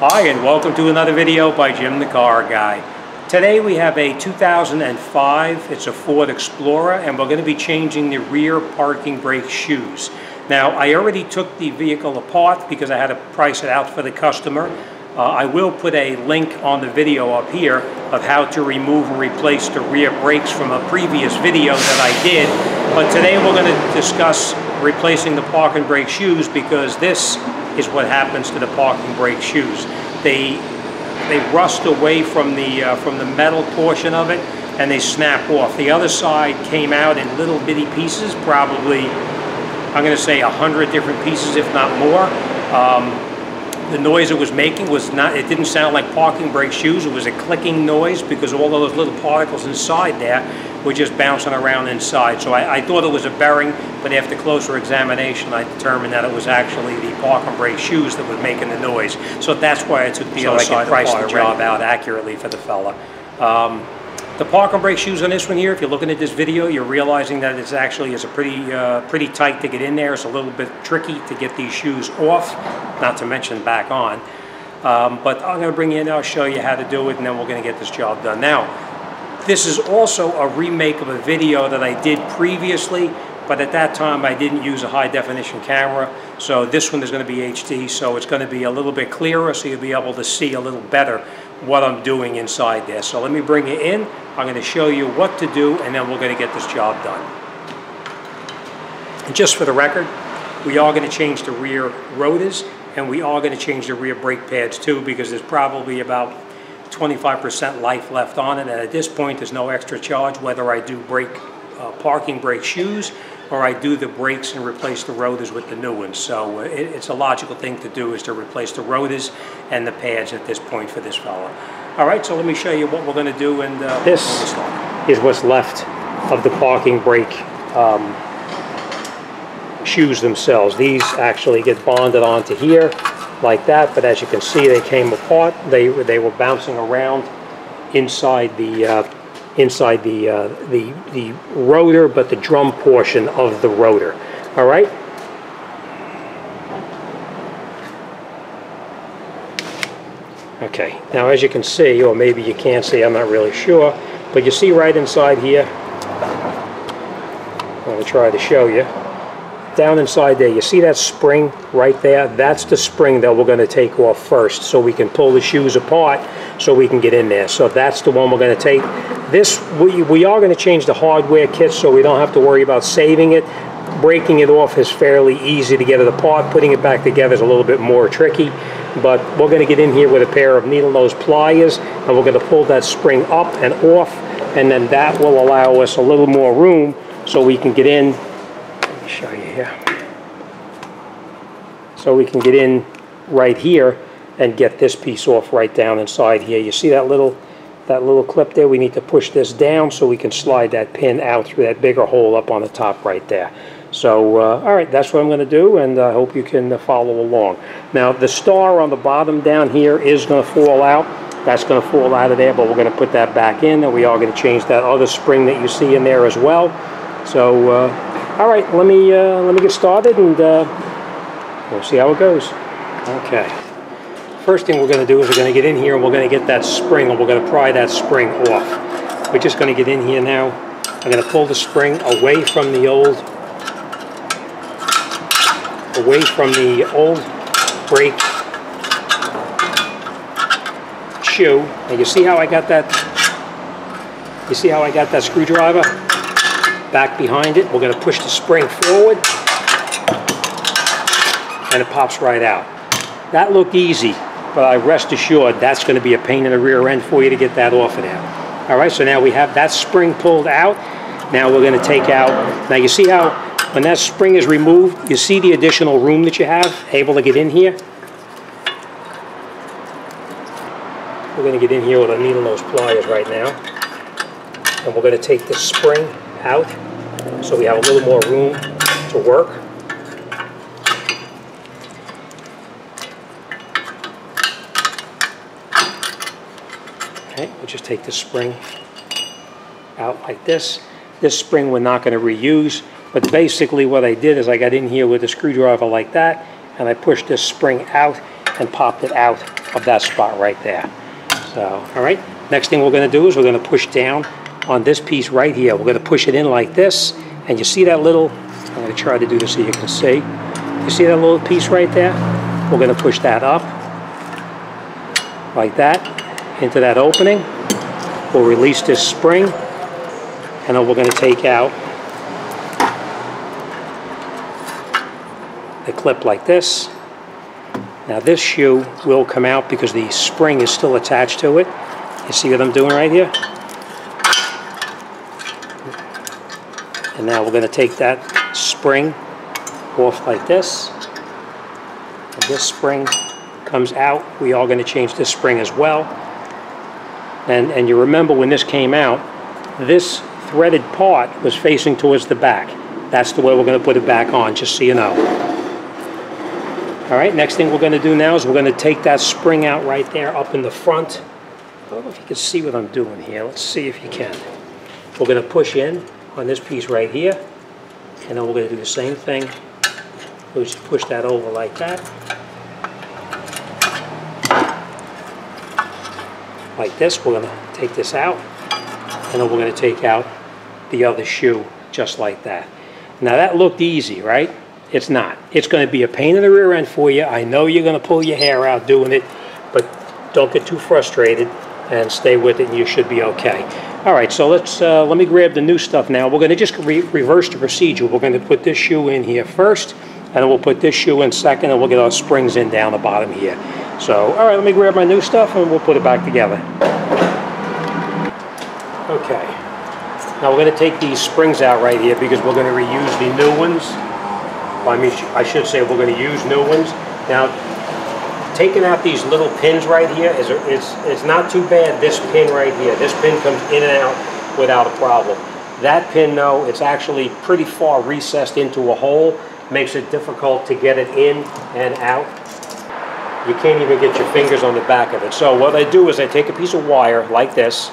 Hi, and welcome to another video by Jim the Car Guy. Today we have a 2005, it's a Ford Explorer, and we're going to be changing the rear parking brake shoes. Now, I already took the vehicle apart because I had to price it out for the customer. I will put a link on the video up here of how to remove and replace the rear brakes from a previous video that I did. But today we're going to discuss replacing the parking brake shoes, because this is what happens to the parking brake shoes. They rust away from the metal portion of it, and they snap off. The other side came out in little bitty pieces, probably, I'm going to say 100 different pieces, if not more. The noise it was making was not, it didn't sound like parking brake shoes. It was a clicking noise because all of those little particles inside there were just bouncing around inside. So I thought it was a bearing, but after closer examination, I determined that it was actually the parking brake shoes that was making the noise. So that's why I took the other side and priced the job out accurately for the fella. The parking brake shoes on this one here, if you're looking at this video, you're realizing that it's actually a pretty tight to get in there. It's a little bit tricky to get these shoes off, not to mention back on. But I'm going to bring you in now, show you how to do it, and then we're going to get this job done. Now, this is also a remake of a video that I did previously, but at that time I didn't use a high definition camera. So this one is going to be HD, so it's going to be a little bit clearer, so you'll be able to see a little better what I'm doing inside there. So let me bring you in. I'm going to show you what to do, and then we're going to get this job done. And just for the record, we are going to change the rear rotors, and we are going to change the rear brake pads too, because there's probably about 25% life left on it, and at this point there's no extra charge whether I do parking brake shoes or I do the brakes and replace the rotors with the new ones. So it's a logical thing to do, is to replace the rotors and the pads at this point for this fella. All right, so let me show you what we're going to do. And this is what's left of the parking brake shoes themselves. These actually get bonded onto here like that, but as you can see, they came apart. They were bouncing around inside the rotor, but the drum portion of the rotor. All right. Okay, now as you can see, or maybe you can't see, I'm not really sure, but you see right inside here, I'm going to try to show you, down inside there, you see that spring right there? That's the spring that we're going to take off first, so we can pull the shoes apart so we can get in there. So that's the one we're going to take. This, we are going to change the hardware kit, so we don't have to worry about saving it. Breaking it off is fairly easy to get it apart. Putting it back together is a little bit more tricky. But we're going to get in here with a pair of needle nose pliers, and we're going to pull that spring up and off, and then that will allow us a little more room so we can get in. Let me show you here. So we can get in right here and get this piece off right down inside here. You see that little clip there? We need to push this down so we can slide that pin out through that bigger hole up on the top right there. So, all right, that's what I'm going to do, and I hope you can follow along. Now, the star on the bottom down here is going to fall out. That's going to fall out of there, but we're going to put that back in, and we are going to change that other spring that you see in there as well. So, all right, let me get started, and we'll see how it goes. Okay. First thing we're going to do is we're going to get in here, and we're going to get that spring, and we're going to pry that spring off. We're just going to get in here now. I'm going to pull the spring away from the old brake shoe. And you see how I got that? You see how I got that screwdriver back behind it? We're going to push the spring forward, and it pops right out. That looked easy, but I rest assured that's going to be a pain in the rear end for you to get that off of there. All right, so now we have that spring pulled out. Now we're going to take out, now you see how when that spring is removed, you see the additional room that you have, able to get in here? We're going to get in here with a needle nose pliers right now. And we're going to take the spring out so we have a little more room to work. Okay, we'll just take the spring out like this. This spring we're not going to reuse. But basically what I did is I got in here with a screwdriver like that, and I pushed this spring out and popped it out of that spot right there. So, all right, next thing we're going to do is we're going to push down on this piece right here. We're going to push it in like this, and you see that little, I'm going to try to do this so you can see. You see that little piece right there? We're going to push that up like that into that opening. We'll release this spring, and then we're going to take out the clip like this. Now this shoe will come out because the spring is still attached to it. You see what I'm doing right here? And now we're going to take that spring off like this. And this spring comes out. We are going to change this spring as well. And you remember when this came out, this threaded part was facing towards the back. That's the way we're going to put it back on, just so you know. All right, next thing we're going to do now is we're going to take that spring out right there up in the front. I don't know if you can see what I'm doing here. Let's see if you can. We're going to push in on this piece right here, and then we're going to do the same thing. We'll just push that over like that. Like this. We're going to take this out, and then we're going to take out the other shoe just like that. Now that looked easy, right? It's not. It's going to be a pain in the rear end for you. I know you're going to pull your hair out doing it, but don't get too frustrated and stay with it, and you should be okay. All right, so let me grab the new stuff now. We're going to just reverse the procedure. We're going to put this shoe in here first, and then we'll put this shoe in second, and we'll get our springs in down the bottom here. So, all right, let me grab my new stuff, and we'll put it back together. Okay. Now we're going to take these springs out right here because we're going to reuse the new ones. Well, I mean, I should say we're going to use new ones. Now, taking out these little pins right here is not too bad. This pin right here, this pin comes in and out without a problem. That pin, though, it's actually pretty far recessed into a hole. Makes it difficult to get it in and out. You can't even get your fingers on the back of it. So what I do is I take a piece of wire like this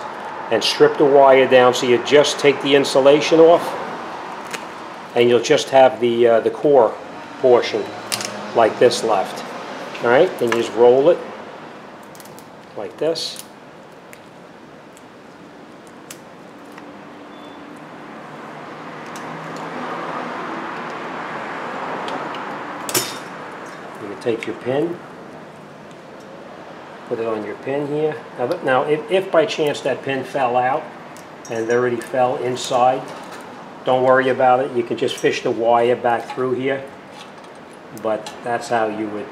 and strip the wire down so you just take the insulation off, and you'll just have the core portion like this left. All right, then you just roll it like this. You can take your pin, put it on your pin here. Now if by chance that pin fell out and it already fell inside, don't worry about it. You can just fish the wire back through here, but that's how you would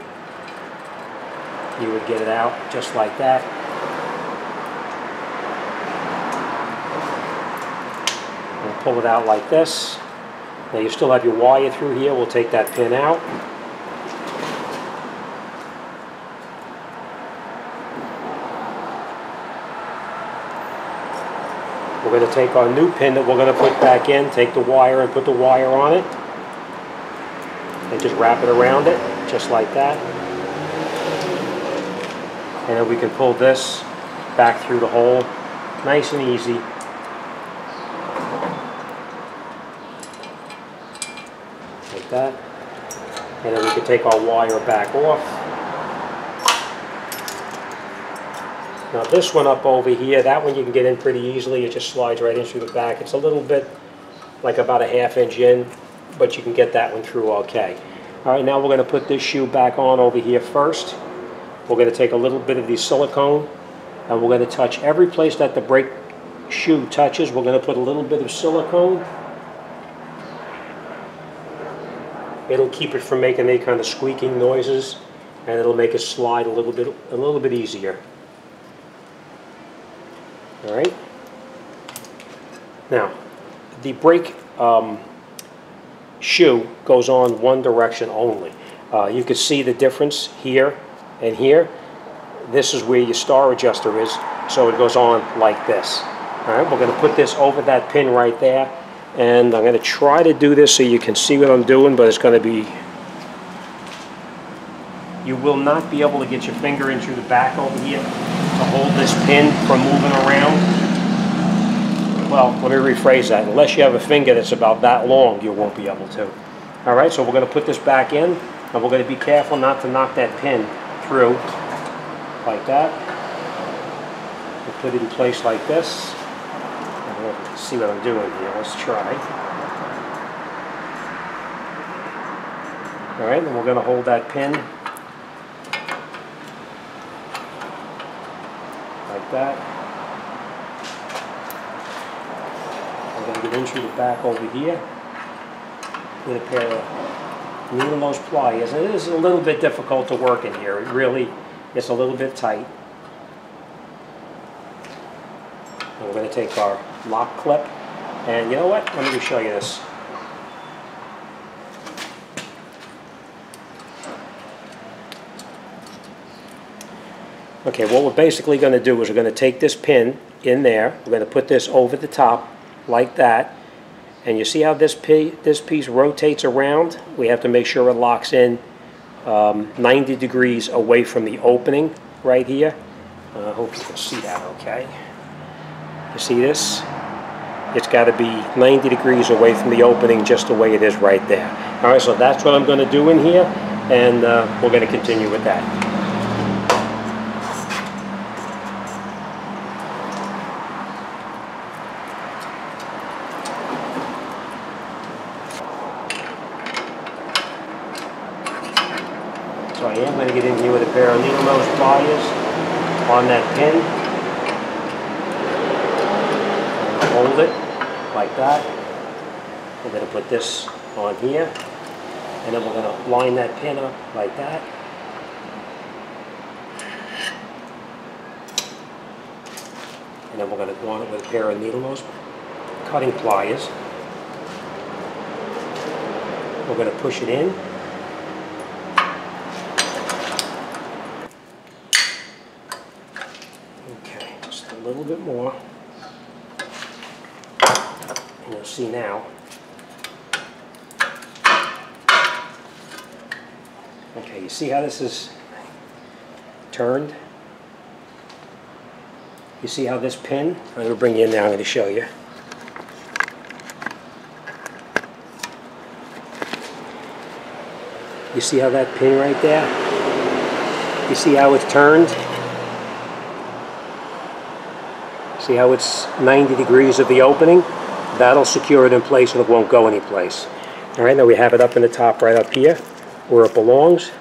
get it out, just like that. And pull it out like this. Now you still have your wire through here. We'll take that pin out. We're going to take our new pin that we're going to put back in, take the wire and put the wire on it, and just wrap it around it, just like that. And then we can pull this back through the hole, nice and easy. Like that. And then we can take our wire back off. Now this one up over here, that one you can get in pretty easily. It just slides right in through the back. It's a little bit like about a ½ inch in, but you can get that one through okay. All right, now we're going to put this shoe back on over here first. We're going to take a little bit of the silicone, and we're going to touch every place that the brake shoe touches. We're going to put a little bit of silicone. It'll keep it from making any kind of squeaking noises, and it'll make it slide a little bit easier. All right. Now, the brake shoe goes on one direction only. You can see the difference here and here. This is where your star adjuster is, so it goes on like this. All right, we're going to put this over that pin right there, and I'm going to try to do this so you can see what I'm doing, but it's going to be... You will not be able to get your finger in through the back over here to hold this pin from moving around. Well, let me rephrase that. Unless you have a finger that's about that long, you won't be able to. All right, so we're going to put this back in, and we're going to be careful not to knock that pin through. like that. We'll put it in place like this. I don't know if you can see what I'm doing here. Let's try. All right, then we're going to hold that pin like that. I'm going to get in through the back over here with a pair of needle nose pliers. And it is a little bit difficult to work in here. It really is a little bit tight. And we're going to take our lock clip, and you know what? Let me just show you this. Okay, what we're basically going to do is we're going to take this pin in there, we're going to put this over the top like that, and you see how this piece rotates around? We have to make sure it locks in 90 degrees away from the opening right here. I hope you can see that okay. You see this? It's got to be 90 degrees away from the opening, just the way it is right there. All right, so that's what I'm going to do in here, and we're going to continue with that. So I am going to get in here with a pair of needle nose pliers on that pin. Hold it like that. We're going to put this on here, and then we're going to line that pin up like that. And then we're going to go on it with a pair of needle nose cutting pliers. We're going to push it in. Okay, just a little bit more. And you'll see now. Okay, you see how this is turned? You see how this pin, I'm going to bring you in now, I'm going to show you. You see how that pin right there? You see how it's turned? See how it's 90 degrees of the opening? That'll secure it in place and it won't go anyplace. All right, now we have it up in the top right up here where it belongs.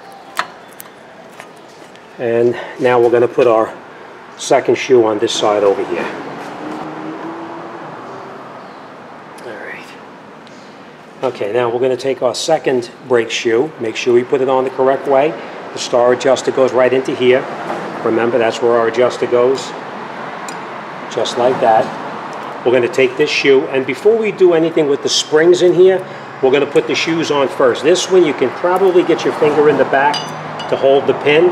And now we're going to put our second shoe on this side over here. All right. Okay, now we're going to take our second brake shoe. Make sure we put it on the correct way. The star adjuster goes right into here. Remember, that's where our adjuster goes. Just like that. We're going to take this shoe, and before we do anything with the springs in here, we're going to put the shoes on first. This one, you can probably get your finger in the back to hold the pin.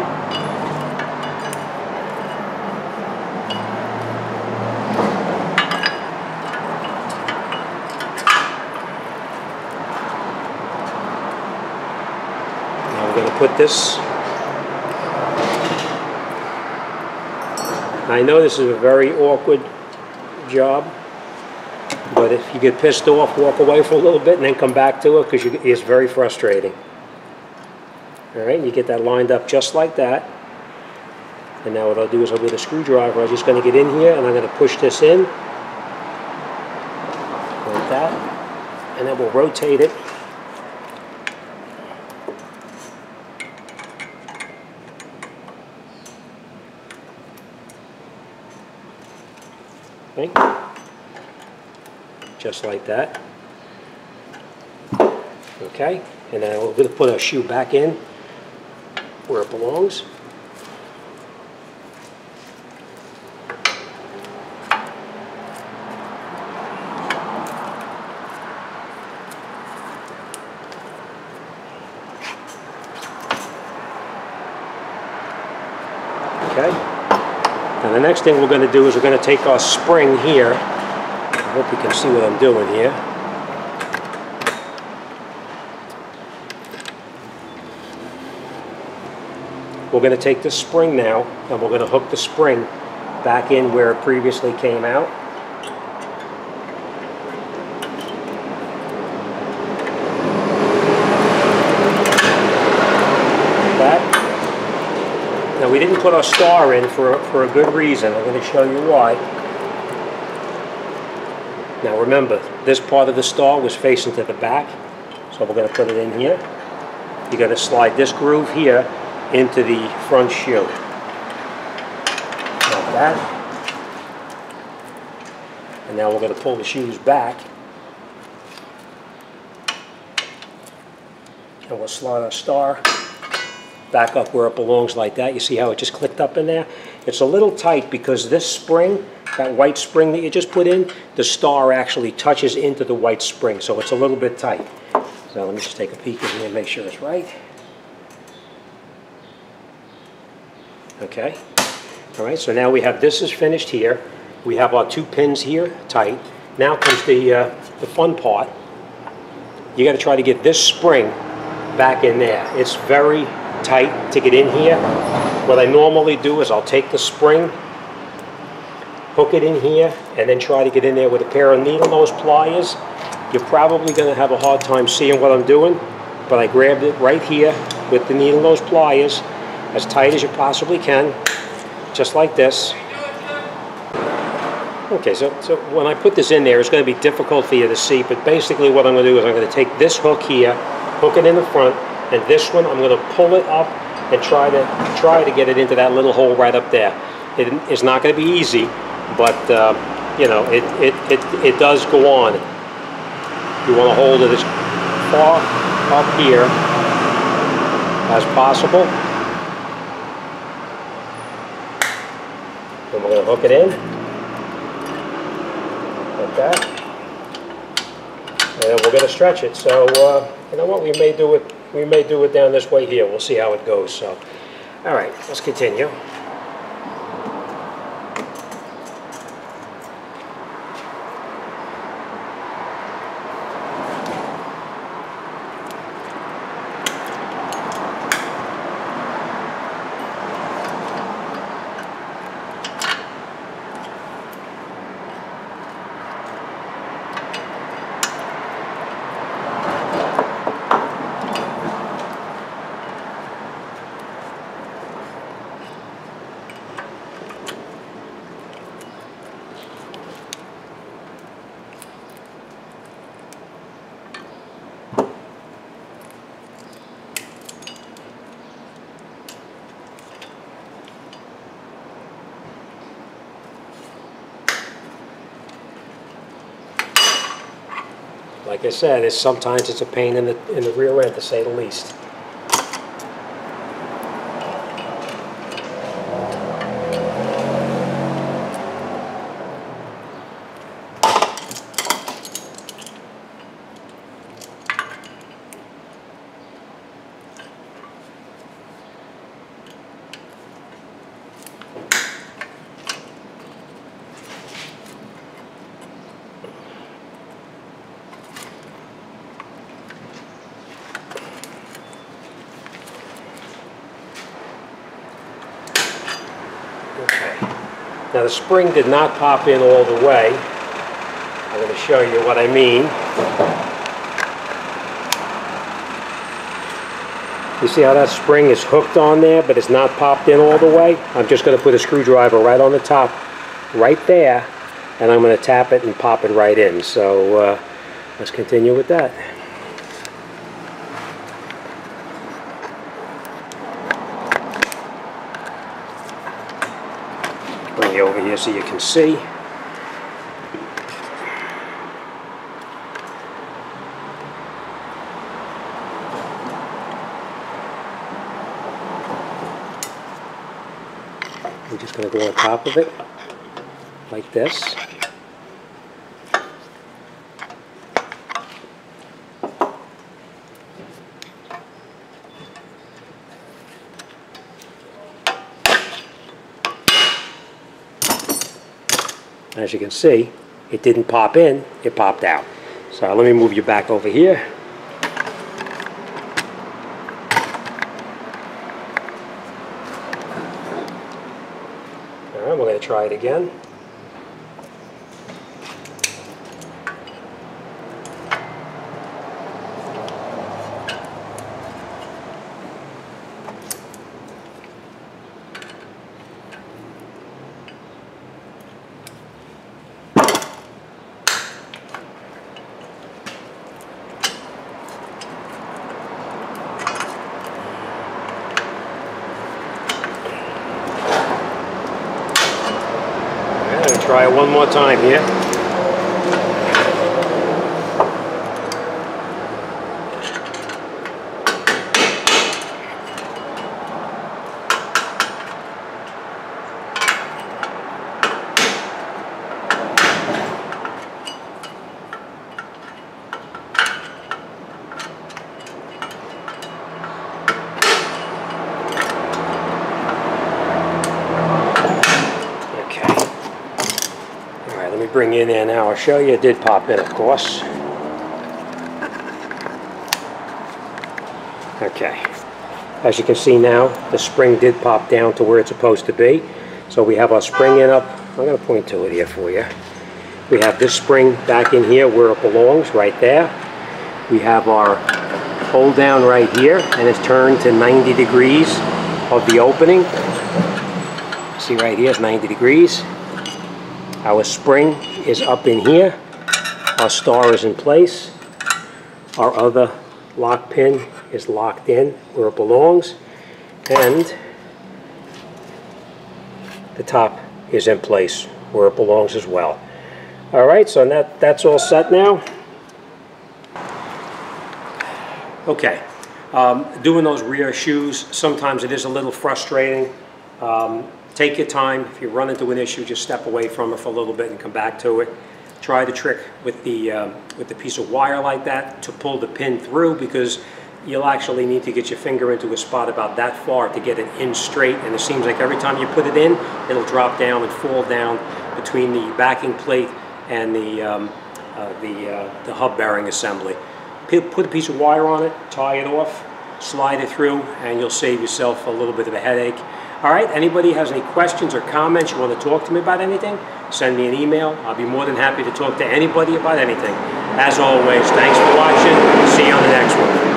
Now we're going to put this. I know this is a very awkward job, but if you get pissed off, walk away for a little bit and then come back to it, because it's very frustrating. All right, you get that lined up just like that. And now what I'll do is with a screwdriver, I'm just going to get in here and I'm going to push this in like that, and then we'll rotate it. Okay. Just like that. Okay, and then we're going to put our shoe back in where it belongs. Okay. Now the next thing we're going to do is we're going to take our spring here. I hope you can see what I'm doing here. We're going to take this spring now, and we're going to hook the spring back in where it previously came out. Like that. Now we didn't put our star in for a good reason. I'm going to show you why. Now remember, this part of the star was facing to the back, so we're going to put it in here. You're going to slide this groove here into the front shoe. Like that. And now we're going to pull the shoes back. And we'll slide our star back up where it belongs like that. You see how it just clicked up in there? It's a little tight because this spring, that white spring that you just put in, the star actually touches into the white spring, so it's a little bit tight. So let me just take a peek in here and make sure it's right. Okay. All right, so now we have this is finished here. We have our 2 pins here tight. Now comes the fun part. You got to try to get this spring back in there. It's very tight to get in here. What I normally do is I'll take the spring, hook it in here, and then try to get in there with a pair of needle nose pliers. You're probably going to have a hard time seeing what I'm doing, but I grabbed it right here with the needle nose pliers, as tight as you possibly can, just like this. Okay, so when I put this in there, it's going to be difficult for you to see, but basically what I'm going to do is I'm going to take this hook here, hook it in the front, and this one I'm going to pull it up and try to get it into that little hole right up there. It's not going to be easy, but you know, it does go on. You want to hold it as far up here as possible. Then we're going to hook it in like that, and then we're going to stretch it. So you know what, we may do it down this way here. We'll see how it goes. So, all right, let's continue. Like I said, sometimes it's a pain in the rear end, to say the least. Now the spring did not pop in all the way. I'm going to show you what I mean. You see how that spring is hooked on there, but it's not popped in all the way? I'm just going to put a screwdriver right on the top, right there, and I'm going to tap it and pop it right in. So let's continue with that. Bring you over here so you can see. We're just going to go on top of it like this. As you can see, it didn't pop in, it popped out. So let me move you back over here. All right, we're going to try it again. try it one more time here. Bring you in there now. I'll show you. It did pop in, of course. Okay. As you can see now, the spring did pop down to where it's supposed to be. So we have our spring in up. I'm going to point to it here for you. We have this spring back in here where it belongs, right there. We have our hold down right here, and it's turned to 90 degrees of the opening. See right here, it's 90 degrees. Our spring is up in here. Our star is in place. Our other lock pin is locked in where it belongs. And the top is in place where it belongs as well. Alright, so that's all set now. Okay, doing those rear shoes, sometimes it is a little frustrating. Take your time. If you run into an issue, just step away from it for a little bit and come back to it. Try the trick with the piece of wire like that to pull the pin through, because you'll actually need to get your finger into a spot about that far to get it in straight, and it seems like every time you put it in, it'll drop down and fall down between the backing plate and the hub bearing assembly. Put a piece of wire on it, tie it off, slide it through, and you'll save yourself a little bit of a headache. All right, anybody has any questions or comments, you want to talk to me about anything, send me an email. I'll be more than happy to talk to anybody about anything. As always, thanks for watching. See you on the next one.